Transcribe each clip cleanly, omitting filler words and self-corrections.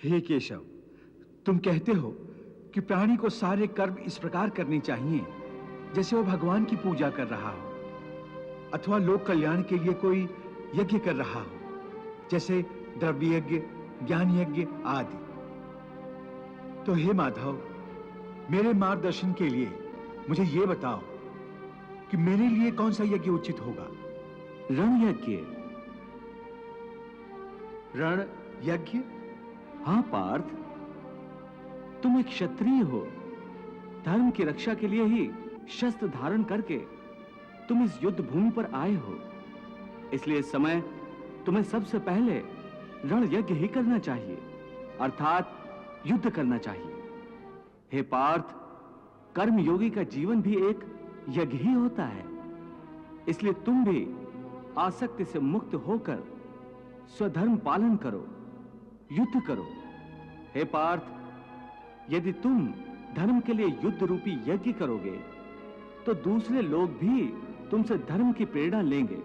हे केशव, तुम कहते हो कि प्राणी को सारे कर्म इस प्रकार करने चाहिए जैसे वो भगवान की पूजा कर रहा हो अथवा लोक कल्याण के लिए कोई यज्ञ कर रहा हो, जैसे द्रव्य यज्ञ, ज्ञान यज्ञ आदि। तो हे माधव, मेरे मार्गदर्शन के लिए मुझे ये बताओ कि मेरे लिए कौन सा यज्ञ उचित होगा। रण यज्ञ। रण यज्ञ? हाँ पार्थ, तुम एक क्षत्रिय हो। धर्म की रक्षा के लिए ही शस्त्र धारण करके तुम इस युद्ध भूमि पर आए हो। इसलिए इस समय तुम्हें सबसे पहले रण यज्ञ ही करना चाहिए, अर्थात युद्ध करना चाहिए। हे पार्थ, कर्म योगी का जीवन भी एक यज्ञ ही होता है। इसलिए तुम भी आसक्ति से मुक्त होकर स्वधर्म पालन करो, युद्ध करो। हे पार्थ, यदि तुम धर्म के लिए युद्ध रूपी यज्ञ करोगे तो दूसरे लोग भी तुमसे धर्म की प्रेरणा लेंगे,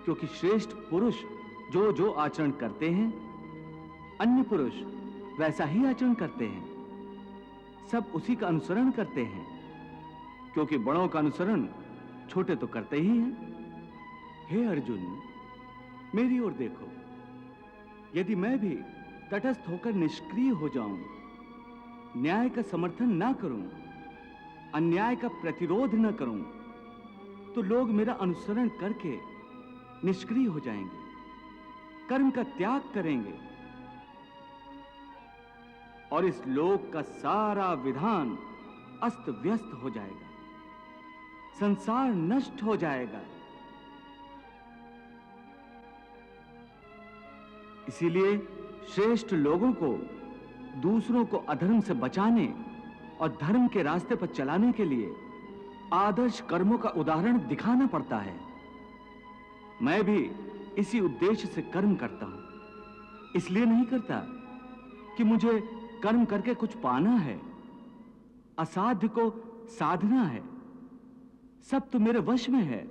क्योंकि श्रेष्ठ पुरुष जो जो आचरण करते हैं अन्य पुरुष वैसा ही आचरण करते हैं। सब उसी का अनुसरण करते हैं, क्योंकि बड़ों का अनुसरण छोटे तो करते ही हैं। हे अर्जुन, मेरी ओर देखो। यदि मैं भी तटस्थ होकर निष्क्रिय हो जाऊं, न्याय का समर्थन ना करूं, अन्याय का प्रतिरोध न करूं, तो लोग मेरा अनुसरण करके निष्क्रिय हो जाएंगे, कर्म का त्याग करेंगे और इस लोक का सारा विधान अस्त व्यस्त हो जाएगा, संसार नष्ट हो जाएगा। इसीलिए श्रेष्ठ लोगों को दूसरों को अधर्म से बचाने और धर्म के रास्ते पर चलाने के लिए आदर्श कर्मों का उदाहरण दिखाना पड़ता है। मैं भी इसी उद्देश्य से कर्म करता हूं। इसलिए नहीं करता कि मुझे कर्म करके कुछ पाना है, असाध्य को साधना है। सब तो मेरे वश में है।